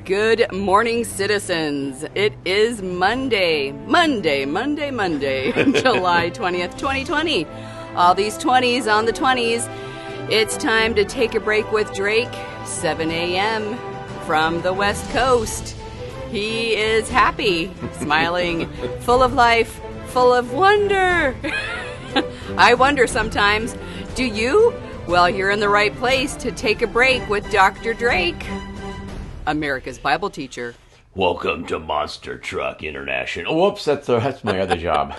Good morning, citizens. It is Monday, July 20th, 2020. All these 20s on the 20s. It's time to take a break with Drake, 7 a.m. from the West Coast. He is happy, smiling, full of life, full of wonder. I wonder sometimes, do you? Well, you're in the right place to take a break with Dr. Drake, America's Bible teacher. Welcome to Monster Truck International. Whoops, that's my other job.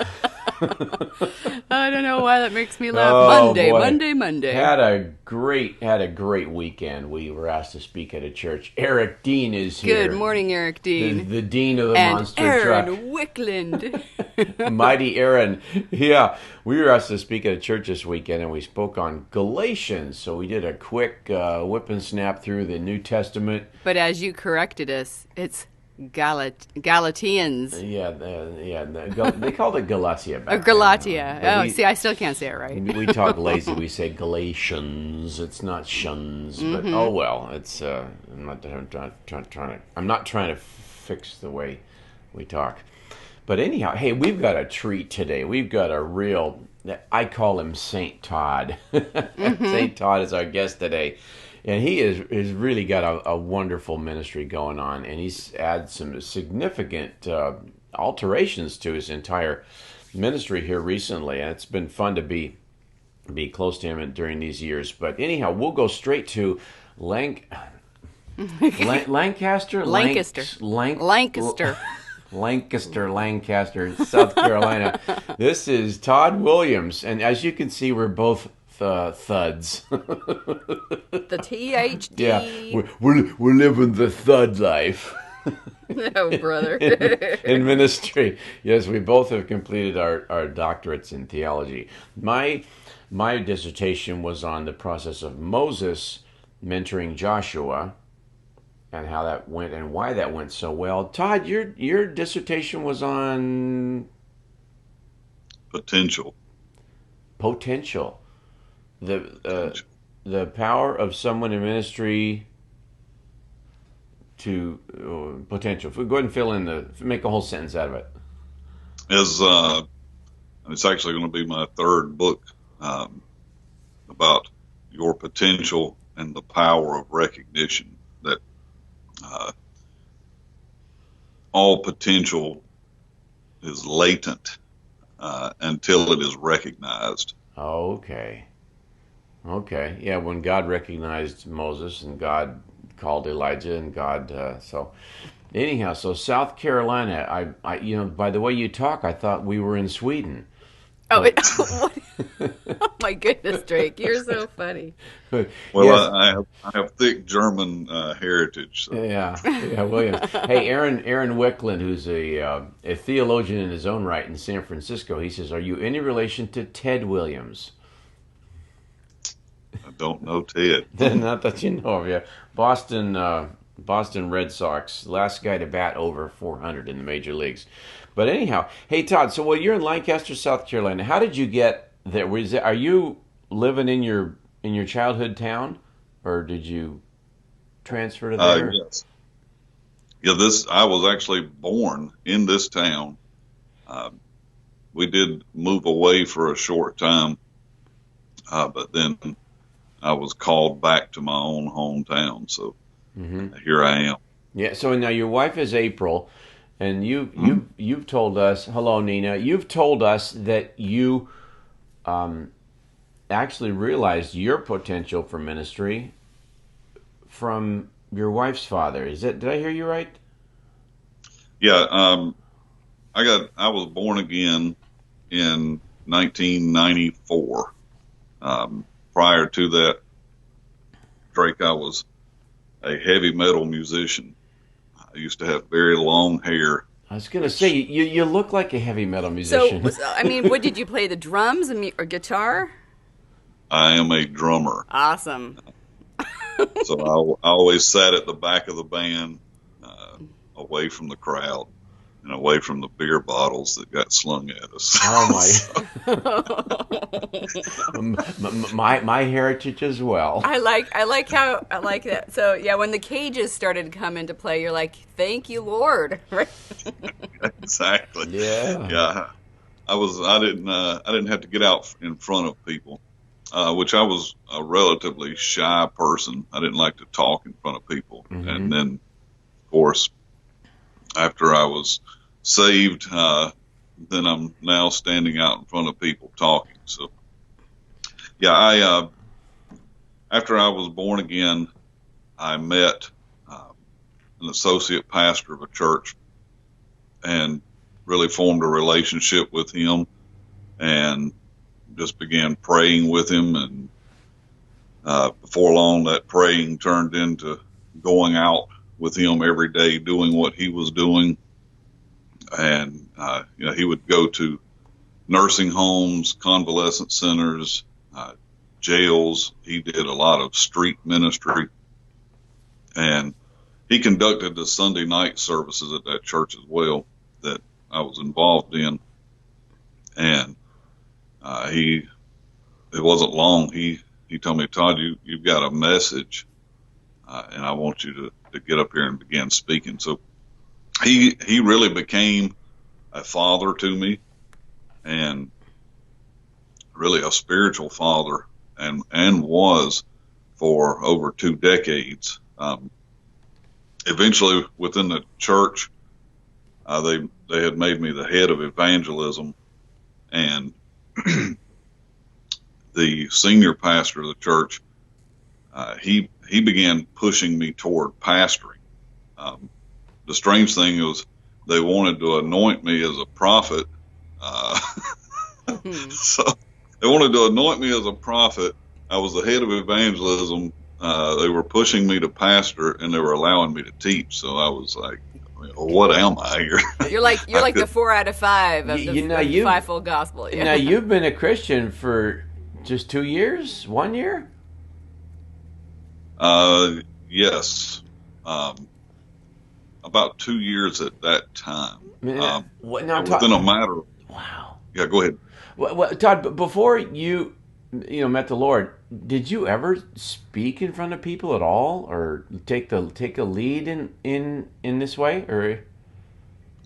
I don't know why that makes me laugh. Monday. Had a great weekend. We were asked to speak at a church. Eric Dean is here. Good morning, Eric Dean. The dean of the and Monster Aaron Truck. Wickland. Mighty Aaron. Yeah, we were asked to speak at a church this weekend, and we spoke on Galatians. So we did a quick whip and snap through the New Testament. But as you corrected us, it's Galatians. Yeah, they called it Galatia back Galatia. then. See, I still can't say it right. We talk lazy. We say Galatians. It's not shuns. But oh well. It's I'm not trying to fix the way we talk. But anyhow, hey, we've got a treat today. We've got a real. I call him Saint Todd. Saint Todd is our guest today. And he is really got a wonderful ministry going on, and he's had some significant alterations to his entire ministry here recently, and it's been fun to be close to him during these years. But anyhow, we'll go straight to Lancaster, South Carolina. This is Todd Williams, and as you can see, we're both thuds. The THD. Yeah, we're living the thud life. Oh, brother. in ministry. Yes, we both have completed our doctorates in theology. My dissertation was on the process of Moses mentoring Joshua and how that went and why that went so well. Todd, your dissertation was on potential. The power of someone in ministry to potential. Go ahead and fill in make a whole sentence out of it. It's actually going to be my third book about your potential and the power of recognition. That all potential is latent until it is recognized. Okay. Yeah, when God recognized Moses and God called Elijah and God, so South Carolina, I by the way you talk, I thought we were in Sweden. Oh my goodness, Drake, you're so funny. Well, yes. I have thick German heritage. So. Yeah, Williams. Hey, Aaron Wickland, who's a theologian in his own right in San Francisco, he says, "Are you any relation to Ted Williams?" I don't know Ted. Not that you know of, yeah. Boston Red Sox, last guy to bat over 400 in the major leagues. But anyhow, hey Todd, so you're in Lancaster, South Carolina. How did you get there? Are you living in your childhood town, or did you transfer to there? Yes. Yeah, I was actually born in this town. We did move away for a short time, but then I was called back to my own hometown, so here I am. Yeah. So now your wife is April, and you've told us, hello Nina, you've told us that you actually realized your potential for ministry from your wife's father. Did I hear you right? Yeah. I was born again in 1994. Prior to that, Drake, I was a heavy metal musician. I used to have very long hair. I was going to say, you look like a heavy metal musician. So, what did you play, the drums or guitar? I am a drummer. Awesome. So I always sat at the back of the band, away from the crowd. and away from the beer bottles that got slung at us. Oh my heritage as well. I like that. So yeah, when the cages started to come into play, you're like, thank you, Lord. Right? Exactly. Yeah. Yeah. I didn't have to get out in front of people, which I was a relatively shy person. I didn't like to talk in front of people. Mm-hmm. And then, of course, after I was saved, then I'm now standing out in front of people talking. So, yeah, after I was born again, I met an associate pastor of a church and really formed a relationship with him and just began praying with him. And before long, that praying turned into going out with him every day, doing what he was doing. And, he would go to nursing homes, convalescent centers, jails. He did a lot of street ministry. And he conducted the Sunday night services at that church as well that I was involved in. And it wasn't long. He told me, Todd, you've got a message, and I want you to get up here and begin speaking. So he really became a father to me, and really a spiritual father, and was for over 2 decades. Eventually, within the church, they had made me the head of evangelism, and the senior pastor of the church, he began pushing me toward pastoring. The strange thing was they wanted to anoint me as a prophet. So they wanted to anoint me as a prophet. I was the head of evangelism. They were pushing me to pastor, and they were allowing me to teach. So I was like, what am I here? You're like the 4 out of 5 of the fivefold gospel. Yeah. Now you've been a Christian for just 2 years, 1 year? Yes. About 2 years at that time. Within a matter of, wow. Yeah, go ahead. Well, Todd, before you met the Lord, did you ever speak in front of people at all, or take a lead in this way, or?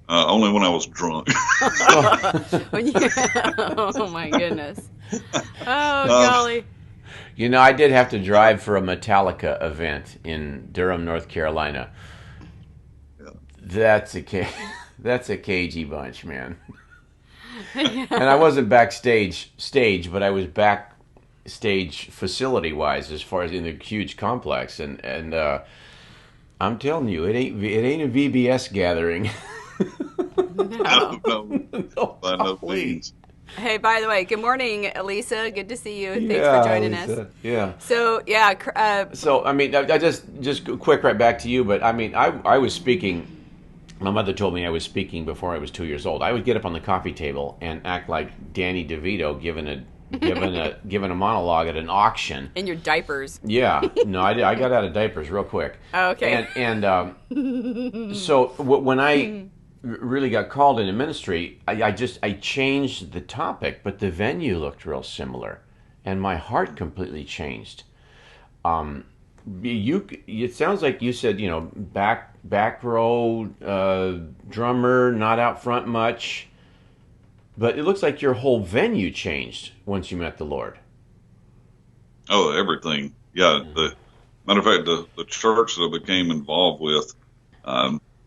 Only when I was drunk. Oh my goodness! Oh golly! I did have to drive for a Metallica event in Durham, North Carolina. Yeah. That's a cagey bunch, man. Yeah. And I wasn't backstage, but I was backstage facility-wise, as far as in the huge complex, and I'm telling you, it ain't a VBS gathering. No, please. Hey, by the way, good morning, Elisa. Good to see you. Thanks for joining us. Yeah. So, yeah. So, I mean, I just quick right back to you, but I mean, I was speaking. My mother told me I was speaking before I was 2 years old. I would get up on the coffee table and act like Danny DeVito giving a monologue at an auction. In your diapers. Yeah. No, I got out of diapers real quick. Oh, okay. And so when I really got called into ministry, I changed the topic, but the venue looked real similar, and my heart completely changed. It sounds like you said, back row, drummer, not out front much, but it looks like your whole venue changed once you met the Lord. Oh, everything. Yeah. Matter of fact, the church that I became involved with,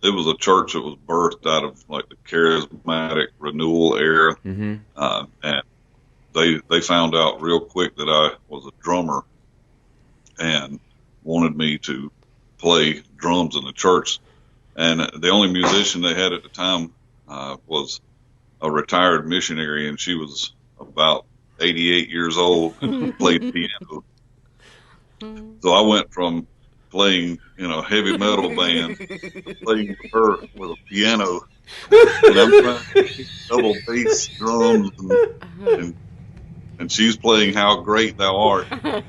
it was a church that was birthed out of like the charismatic renewal era. Mm-hmm. And they found out real quick that I was a drummer and wanted me to play drums in the church. And the only musician they had at the time was a retired missionary, and she was about 88 years old and played piano. So I went from playing in a heavy metal band, playing with her with a piano, and I'm trying to double bass drums, and she's playing "How Great Thou Art." It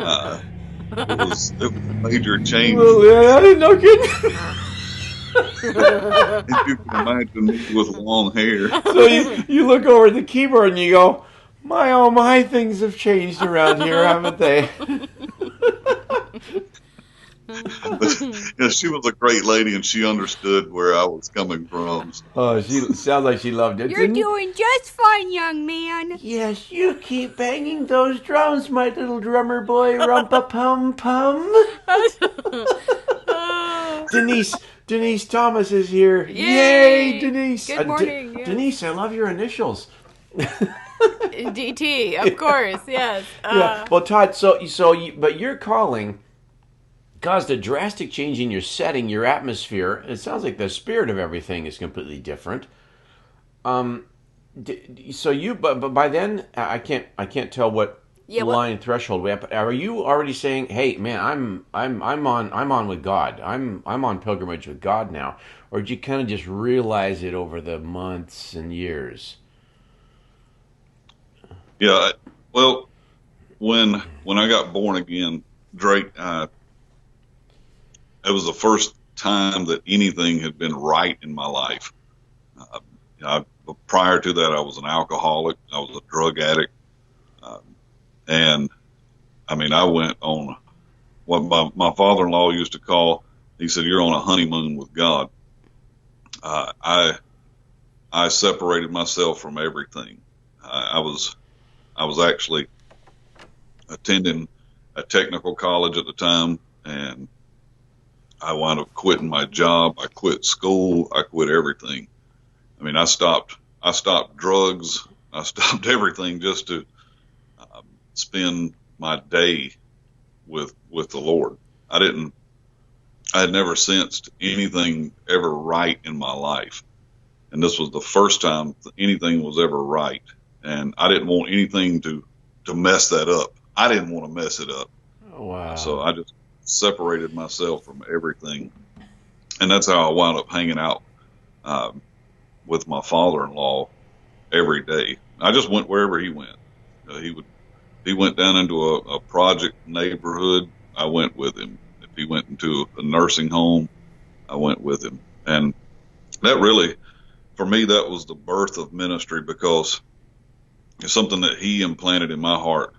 was a major change. Well, yeah, no kidding. If you can imagine me with long hair. So you look over at the keyboard and you go, my oh my, things have changed around here, haven't they? But she was a great lady, and she understood where I was coming from. Oh, she sounds like she loved it. You're doing just fine, young man. Yes, you keep banging those drums, my little drummer boy, rumpa-pum-pum. Denise Thomas is here. Yay, Denise. Good morning. Yes. Denise, I love your initials. DT, of course, yes. Yeah. Well, Todd, but your calling caused a drastic change in your setting, your atmosphere. It sounds like the spirit of everything is completely different. But by then, I can't tell what line threshold we have. But are you already saying, "Hey, man, I'm on with God. I'm on pilgrimage with God now," or did you kind of just realize it over the months and years? Yeah. Well, when I got born again, Drake, it was the first time that anything had been right in my life. Prior to that, I was an alcoholic. I was a drug addict. And I mean, I went on what my father-in-law used to call, he said, "You're on a honeymoon with God." I separated myself from everything. I was actually attending a technical college at the time, and I wound up quitting my job. I quit school. I quit everything. I mean, I stopped drugs. I stopped everything just to spend my day with the Lord. I had never sensed anything ever right in my life. And this was the first time anything was ever right. And I didn't want anything to mess that up. I didn't want to mess it up. Oh, wow. So I just separated myself from everything. And that's how I wound up hanging out with my father-in-law every day. I just went wherever he went. He went down into a project neighborhood, I went with him. If he went into a nursing home, I went with him. And that really, for me, that was the birth of ministry, because it's something that he implanted in my heart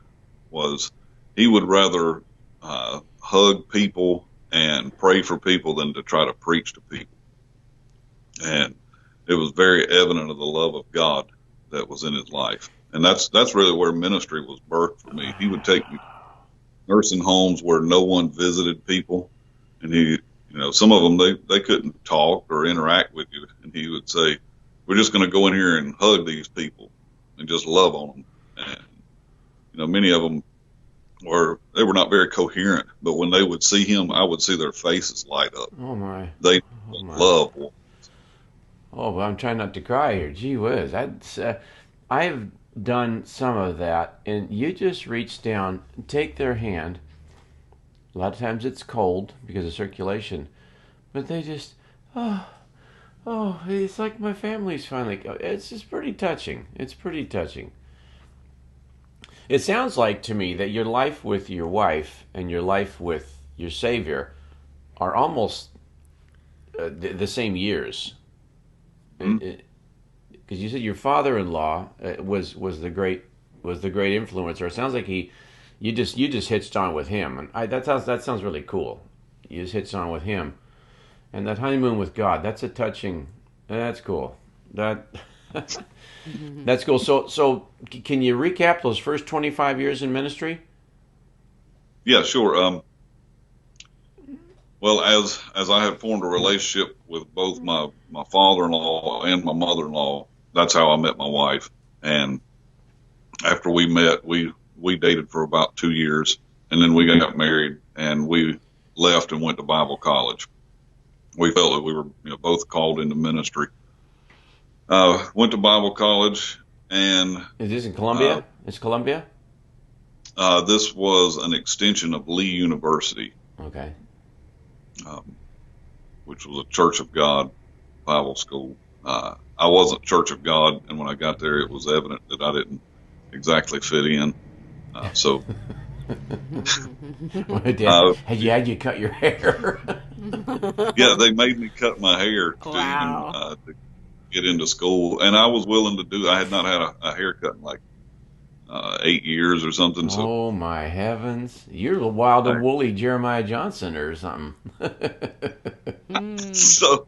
was he would rather hug people and pray for people than to try to preach to people. And it was very evident of the love of God that was in his life. And that's really where ministry was birthed for me. He would take me to nursing homes where no one visited people. And some of them, they couldn't talk or interact with you. And he would say, "We're just going to go in here and hug these people and just love on them." And, many of them were not very coherent, but when they would see him, I would see their faces light up. Oh my. They love him. Oh, well, I'm trying not to cry here. Gee whiz. I've done some of that, and you just reach down and take their hand. A lot of times it's cold because of circulation, but they just, it's like my family's finally, it's just pretty touching. It's pretty touching. It sounds like to me that your life with your wife and your life with your Savior are almost the same years. Because you said your father-in-law was the great influencer. It sounds like you just hitched on with him, and that sounds really cool. You just hitched on with him, and that honeymoon with God. That's That's cool. That's cool. So can you recap those first 25 years in ministry? Yeah, sure. Well, as I had formed a relationship with both my father-in-law and my mother-in-law, that's how I met my wife. And after we met, we dated for about 2 years, and then we got married, and we left and went to Bible college. We felt that we were both called into ministry. Went to Bible college, and is this in Columbia? It's Columbia? This was an extension of Lee University. Okay. Which was a Church of God Bible school. I wasn't Church of God, and when I got there, it was evident that I didn't exactly fit in. Had you cut your hair? Yeah, they made me cut my hair to Wow. to get into school, and I was willing to do. I had not had a haircut in like 8 years or something. So, Oh my heavens! You're the wild and I, woolly Jeremiah Johnson or something. Mm. so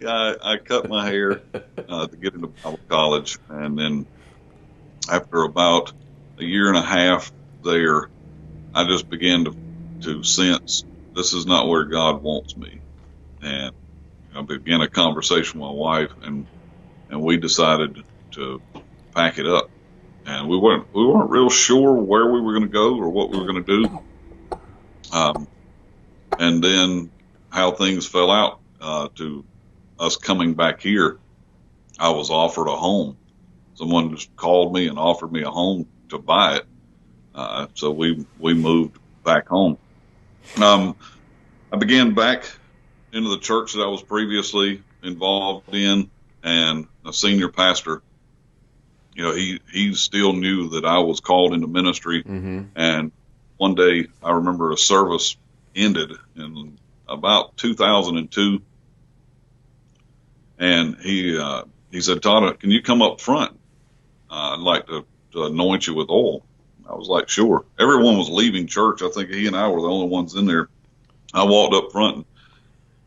yeah, I cut my hair to get into Bible college, and then after about a year and a half there, I just began to sense this is not where God wants me, and I began a conversation with my wife, and we decided to pack it up. And we weren't real sure where we were going to go or what we were going to do. Um, and then how things fell out to us coming back here. I was offered a home. Someone just called me and offered me a home to buy it. So we moved back home. I began back into the church that I was previously involved in, and a senior pastor, he still knew that I was called into ministry. Mm-hmm. And one day I remember a service ended in about 2002, and he said, "Todd, can you come up front? I'd like to anoint you with oil." I was like, "Sure." Everyone was leaving church. I think he and I were the only ones in there. I walked up front, and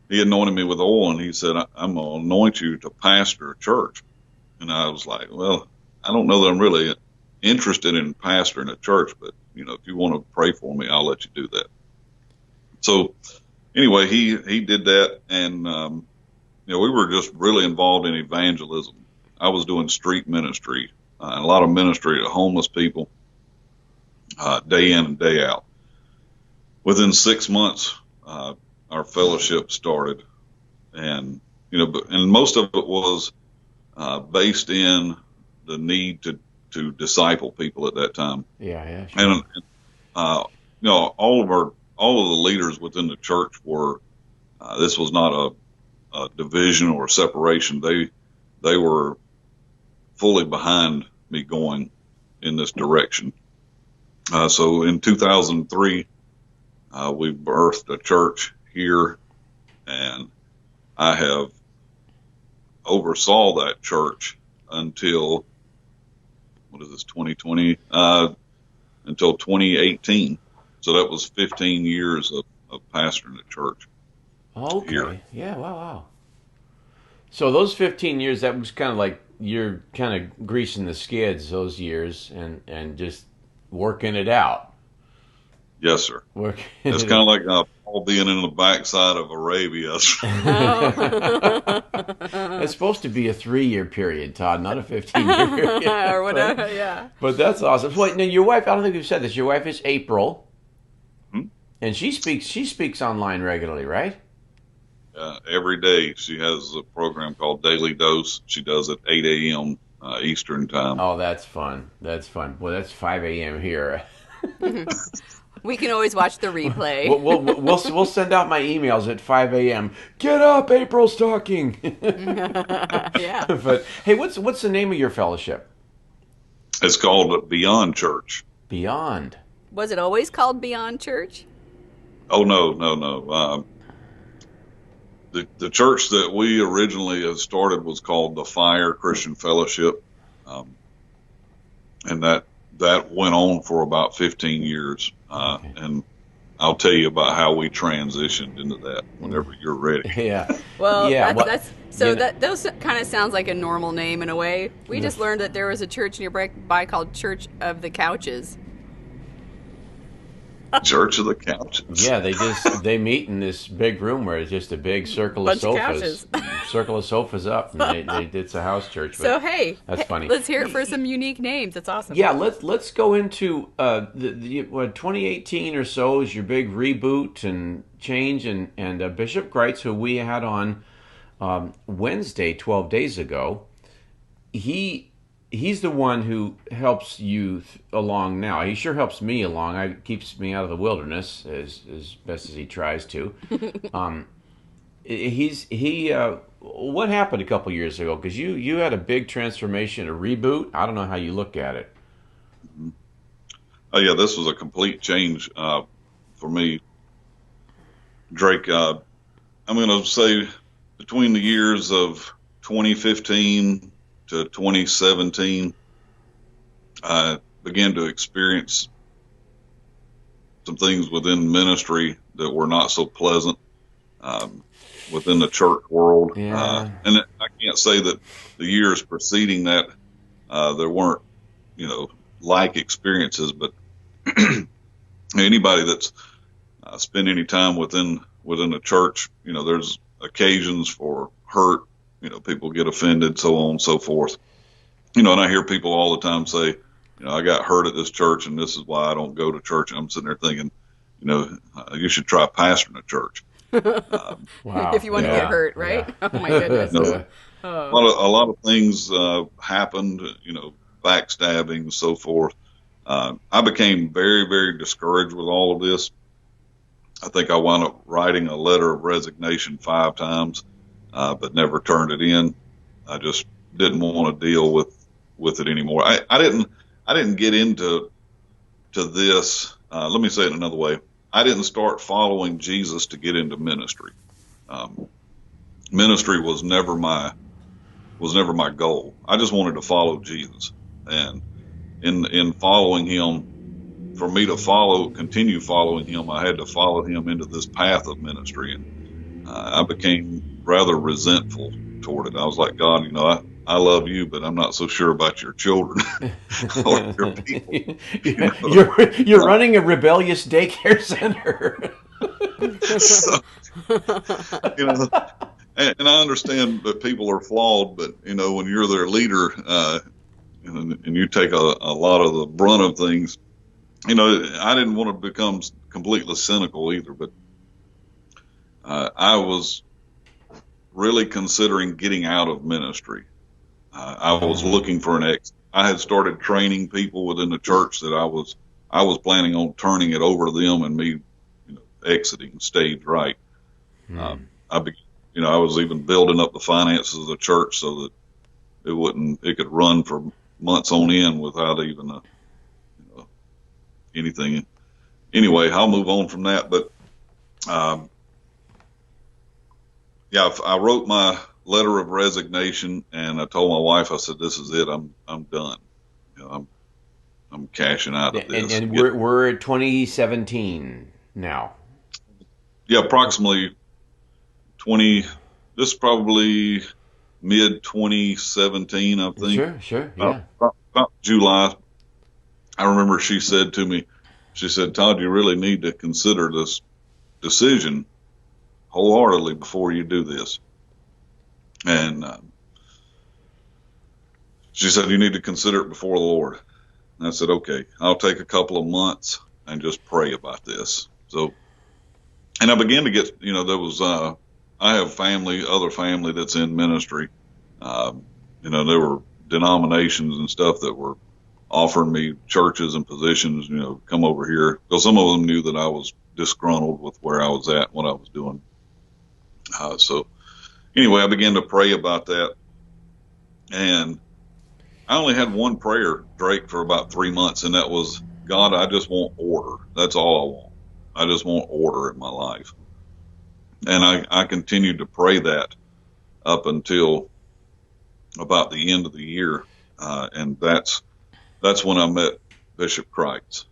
he anointed me with oil, and he said, "I'm going to anoint you to pastor a church." And I was like, "Well, I don't know that I'm really interested in pastoring a church, but if you want to pray for me, I'll let you do that." So anyway, he did that, and we were just really involved in evangelism. I was doing street ministry, a lot of ministry to homeless people, day in and day out. Within 6 months, our fellowship started, and and most of it was based in the need to disciple people at that time. Yeah, sure. And all of the leaders within the church were. This was not a division or a separation. They were fully behind me going in this direction. So in 2003, we birthed a church here, and I have oversaw that church until, 2020? Until 2018. So that was 15 years of pastoring the church. Okay. Here. Yeah. Wow. So those 15 years, that was kind of like you're kind of greasing the skids those years and just working it out. Yes, sir. Working It's it kind of like Paul being in the backside of Arabia. It's supposed to be a 3-year period, Todd, not a 15-year period. Or whatever, yeah. But that's awesome. Wait, now your wife, I don't think you've said this. Your wife is April, Hmm? and she speaks online regularly, right? Every day she has a program called Daily Dose. She does it 8 a.m. Eastern time. Oh, that's fun. That's fun. Well, that's 5 a.m. here. We can always watch the replay. We'll send out my emails at 5 a.m. Get up, April's talking. Yeah. But hey, what's the name of your fellowship? It's called Beyond Church. Beyond. Was it always called Beyond Church? Oh, no. The church that we originally started was called the Fire Christian Fellowship, and that went on for about 15 years. Okay. And I'll tell you about how we transitioned into that whenever you're ready. Yeah. Well, Yeah, that's so you know- those kind of sounds like a normal name in a way. We just learned that there was a church nearby called Church of the Couches. Church of the Couches. Yeah, they meet in this big room where it's just a big circle of Bunch of sofas, circle of sofas up, and it's a house church. But So hey, that's funny. Let's hear it for some unique names. That's awesome. Yeah, let's go into the 2018 or so is your big reboot and change, and Bishop Greitz, who we had on Wednesday 12 days ago, he's the one who helps you along now. He sure helps me along. Keeps me out of the wilderness as best as he tries to. What happened a couple years ago? Because you had a big transformation, a reboot. I don't know how you look at it. Oh yeah, this was a complete change for me, Drake. I'm going to say between the years of 2015 to 2017, I began to experience some things within ministry that were not so pleasant within the church world. Yeah. And I can't say that the years preceding that there weren't, like experiences, but anybody that's spent any time within the church, there's occasions for hurt, people get offended, so on and so forth. And I hear people all the time say, I got hurt at this church and this is why I don't go to church. And I'm sitting there thinking, you should try pastoring a church. Wow. If you want to get hurt, right? Yeah. Oh my goodness. A lot of things happened, backstabbing and so forth. I became very, very discouraged with all of this. I think I wound up writing a letter of resignation 5 times, but never turned it in. I just didn't want to deal with it anymore. I didn't get into this. Let me say it another way. I didn't start following Jesus to get into ministry. Ministry was never my goal. I just wanted to follow Jesus, and in following him, for me to continue following him, I had to follow him into this path of ministry, and I became rather resentful toward it. I was like, God, I love you, but I'm not so sure about your children or your people. You're running a rebellious daycare center. So, and I understand that people are flawed, but when you're their leader, and you take a lot of the brunt of things, I didn't want to become completely cynical either, but I was really considering getting out of ministry. I was looking for an exit. I had started training people within the church that I was planning on turning it over to them and me, exiting stage right. I was even building up the finances of the church so that it could run for months on end without even anything. Anyway, I'll move on from that. But I wrote my letter of resignation, and I told my wife, I said, "This is it. I'm done. I'm cashing out of this." And we're at 2017 now. Yeah, approximately 20. This is probably mid 2017, I think. Sure, yeah. About July. I remember she said to me, she said, "Todd, you really need to consider this decision wholeheartedly before you do this." And she said, "You need to consider it before the Lord." And I said, "Okay, I'll take a couple of months and just pray about this." So, and I began to get, there was, I have other family that's in ministry. There were denominations and stuff that were offering me churches and positions, come over here. Because some of them knew that I was disgruntled with where I was at, what I was doing. So anyway, I began to pray about that. And I only had one prayer, Drake, for about 3 months. And that was, God, I just want order. That's all I want. I just want order in my life. And I continued to pray that up until about the end of the year. And that's when I met Bishop Kreitz.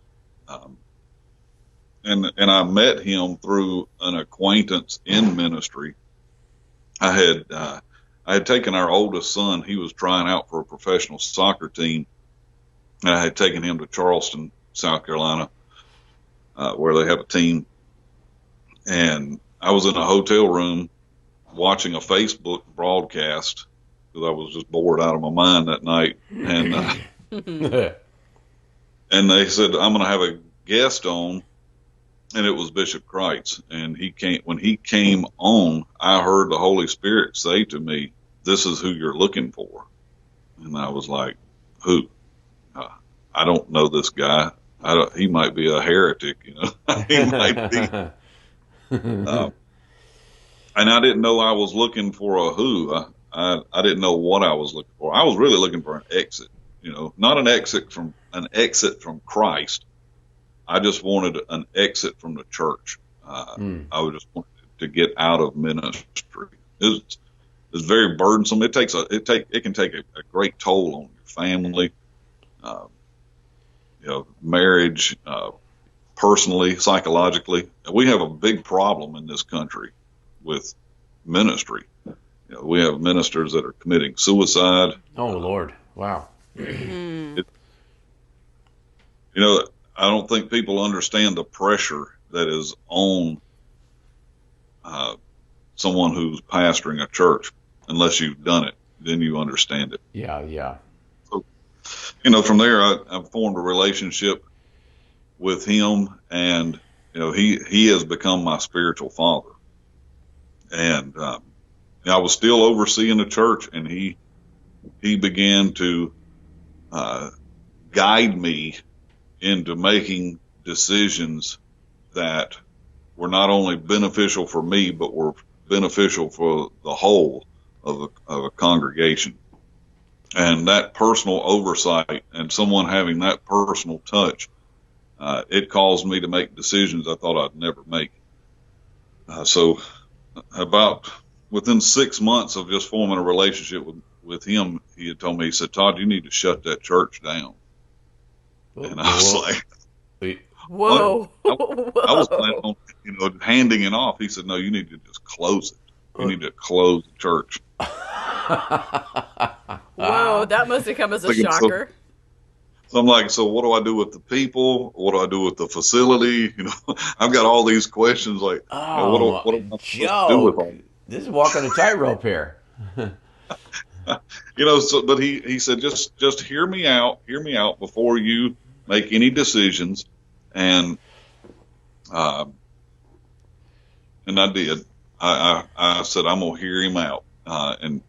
And I met him through an acquaintance in ministry. I had taken our oldest son. He was trying out for a professional soccer team. And I had taken him to Charleston, South Carolina, where they have a team. And I was in a hotel room watching a Facebook broadcast because I was just bored out of my mind that night. And and they said, "I'm going to have a guest on," and it was Bishop Kreitz. And when he came on, I heard the Holy Spirit say to me, "This is who you're looking for." And I was like, "Who? I don't know this guy. He might be a heretic, he might be." And I didn't know I was looking for a who. I didn't know what I was looking for. I was really looking for an exit, not an exit from Christ. I just wanted an exit from the church. I just wanted to get out of ministry. It's very burdensome. It can take a great toll on your family, marriage, personally, psychologically. We have a big problem in this country with ministry. We have ministers that are committing suicide. Oh, Lord. Wow. I don't think people understand the pressure that is on someone who's pastoring a church. Unless you've done it, then you understand it. Yeah. So, from there, I've formed a relationship with him, and he has become my spiritual father. And I was still overseeing the church, and he began to guide me into making decisions that were not only beneficial for me, but were beneficial for the whole of a congregation. And that personal oversight and someone having that personal touch, it caused me to make decisions I thought I'd never make. So about within 6 months of just forming a relationship with him, he had told me, he said, "Todd, you need to shut that church down." And I was like, whoa. I was planning on, handing it off. He said, "No, you need to just close it. You need to close the church." Whoa, that must have come as a shocker. So I'm like, so what do I do with the people? What do I do with the facility? I've got all these questions. Like, what am I supposed to do with all? This is walking a tightrope here. But he said, just hear me out before you make any decisions. And I did. I said, I'm going to hear him out. And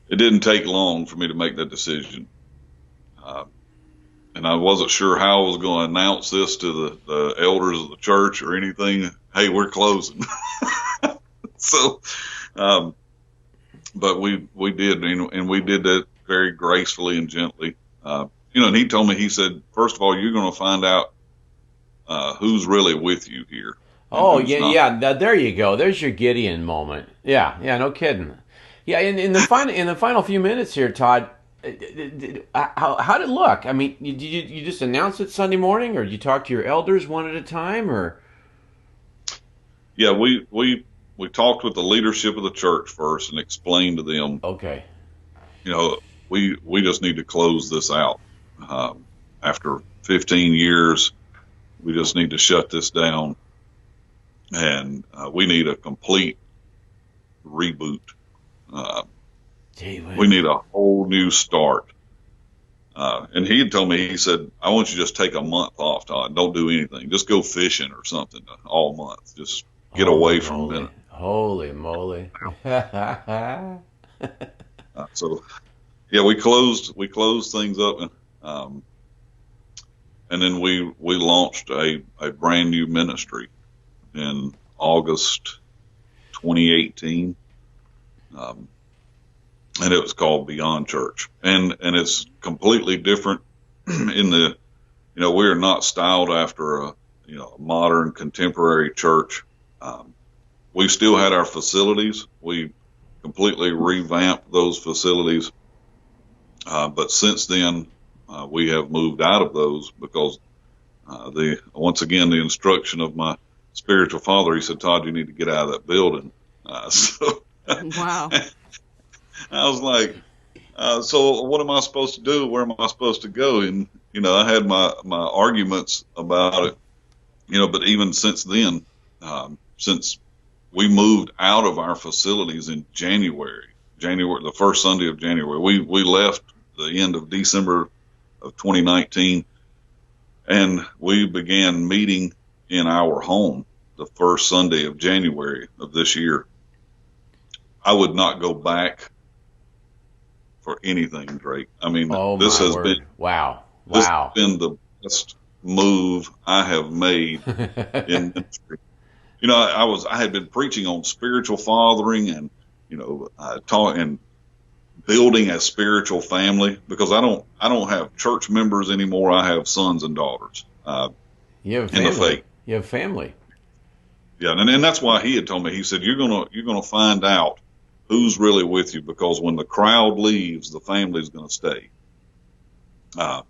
it didn't take long for me to make that decision. And I wasn't sure how I was going to announce this to the elders of the church or anything. Hey, we're closing. So, but we did, and we did that very gracefully and gently. And he told me, he said, first of all, you're going to find out who's really with you here. Oh, yeah. There you go. There's your Gideon moment. Yeah, no kidding. Yeah, in the final few minutes here, Todd, how did it look? I mean, you just announced it Sunday morning, or did you talk to your elders one at a time, or? Yeah, we talked with the leadership of the church first and explained to them. Okay. We just need to close this out. After 15 years, we just need to shut this down, and we need a complete reboot. We need a whole new start. And he had told me, he said, I want you to just take a month off, Todd. Don't do anything. Just go fishing or something all month. Just get away from it. Holy moly. So, yeah, we closed things up. And then we launched a brand new ministry in August 2018. And it was called Beyond Church, and it's completely different in the, we are not styled after a modern contemporary church. We still had our facilities. We completely revamped those facilities. But since then, we have moved out of those because, once again, the instruction of my spiritual father, he said, Todd, you need to get out of that building. Wow. I was like, so what am I supposed to do? Where am I supposed to go? And, I had my arguments about it, but even since then, since we moved out of our facilities in January, the first Sunday of January, we left the end of December of 2019, and we began meeting in our home the first Sunday of January of this year. I would not go back for anything, Drake. I mean, this has been the best move I have made in ministry. I had been preaching on spiritual fathering and taught and building a spiritual family, because I don't have church members anymore. I have sons and daughters. You have in the faith. You have family. Yeah, and that's why he had told me. He said, you're gonna find out who's really with you, because when the crowd leaves, the family's gonna stay. Uh,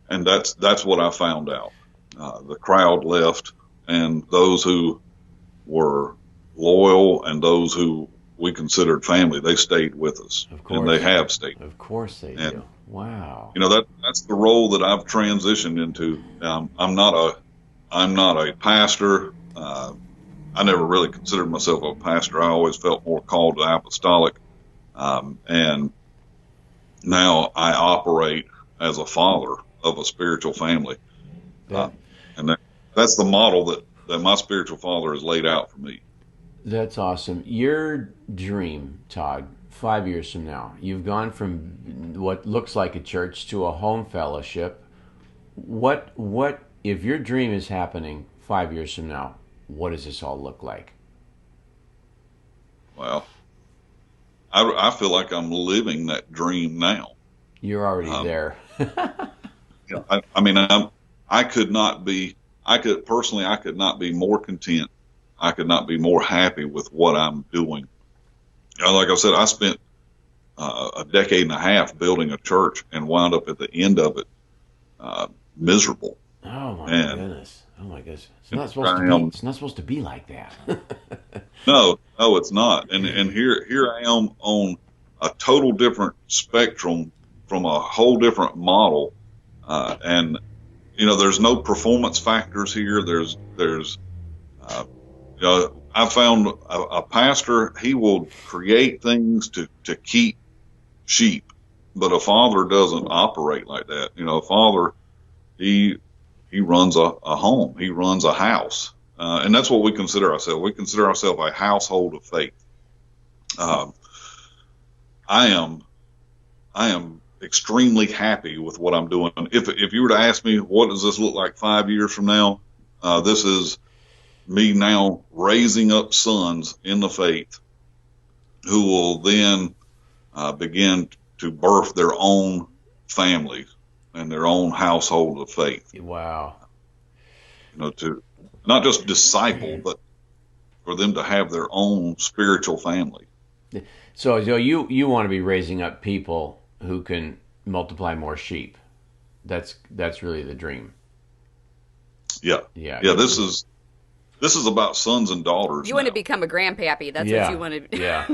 and that's what I found out. The crowd left, and those who were loyal and those who we considered family, they stayed with us, Of course. and they have stayed. Of course they do. Wow. That's the role that I've transitioned into. I'm not a pastor. I never really considered myself a pastor. I always felt more called to apostolic. And now I operate as a father of a spiritual family. Yeah. And that's the model that my spiritual father has laid out for me. That's awesome. Your dream, Todd, 5 years from now, you've gone from what looks like a church to a home fellowship. What if your dream is happening 5 years from now, what does this all look like? Well, I feel like I'm living that dream now. You're already there. I mean, I could not be more content. I could not be more happy with what I'm doing. Like I said, I spent a decade and a half building a church and wound up at the end of it miserable. Oh my goodness! Oh my goodness! It's not supposed to be like that. No, it's not. And here I am on a total different spectrum from a whole different model. And there's no performance factors here. I found a pastor, he will create things to keep sheep, but a father doesn't operate like that. A father, he runs a home, he runs a house, and that's what we consider ourselves. We consider ourselves a household of faith. I am extremely happy with what I'm doing. If you were to ask me, what does this look like 5 years from now? This is me now raising up sons in the faith who will then begin to birth their own families and their own household of faith. Wow. To not just disciple, but for them to have their own spiritual family. So you want to be raising up people who can multiply more sheep. That's really the dream. Yeah. This is about sons and daughters. You want to become a grandpappy. That's what you want to be. Yeah.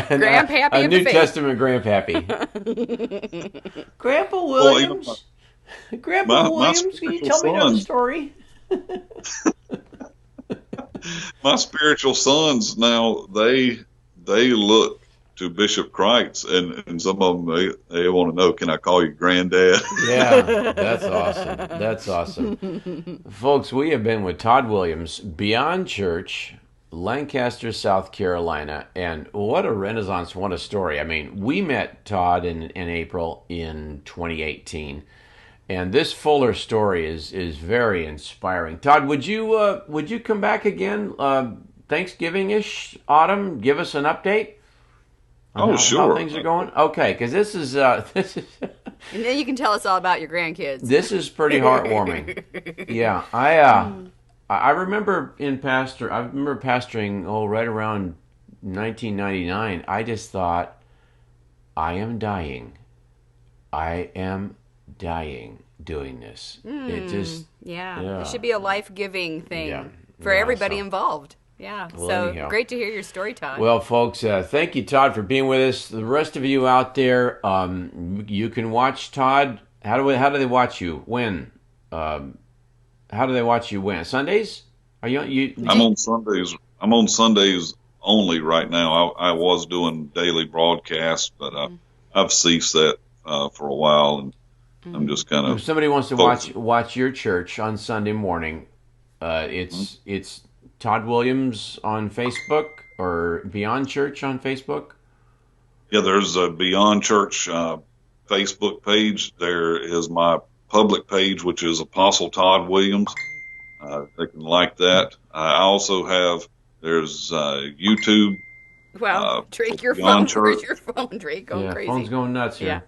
Grandpappy a of New the faith. Testament grandpappy. Grandpa Williams. Grandpa Williams, can you tell me another story? My spiritual sons now, they look to Bishop Kreitz, and some of them, they want to know, can I call you granddad? Yeah, that's awesome. That's awesome. Folks, we have been with Todd Williams, Beyond Church, Lancaster, South Carolina, and what a renaissance, what a story. I mean, we met Todd in April in 2018, and this fuller story is very inspiring. Todd, would you come back again Thanksgiving-ish, autumn, give us an update? Sure. How things are going? Okay, because this is And then you can tell us all about your grandkids. This is pretty heartwarming. Yeah, I remember pastoring right around 1999. I just thought, I am dying doing this. It just It should be a life-giving thing for Yeah, everybody so- involved. Yeah, Well, so anyhow. great to hear your story, Todd. Well, folks, thank you, Todd, for being with us. The rest of you out there, you can watch Todd. How do they watch you? When? How do they watch you? When? Sundays? Are you? I'm on Sundays. I'm on Sundays only right now. I was doing daily broadcasts, but I've ceased that for a while, and I'm just kind of. If somebody wants to watch your church on Sunday morning, it's Todd Williams on Facebook or Beyond Church on Facebook? Yeah, there's a Beyond Church Facebook page. There is my public page, which is Apostle Todd Williams. They can like that. I also have, there's YouTube. Wow, Drake, your phone. Beyond Church. Where's your phone, Drake? Going crazy. Phone's going nuts here.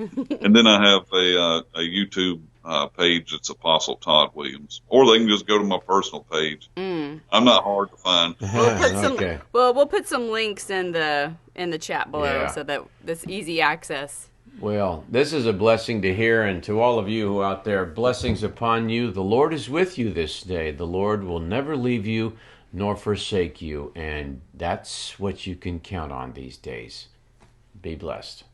And then I have a YouTube page. It's Apostle Todd Williams, or they can just go to my personal page. I'm not hard to find. We'll put some. Okay. Well, we'll put some links in the chat below Yeah. so that this easy access. Well, this is a blessing to hear, and to all of you who out there, blessings upon you. The Lord is with you this day. The Lord will never leave you nor forsake you, and that's what you can count on these days. Be blessed.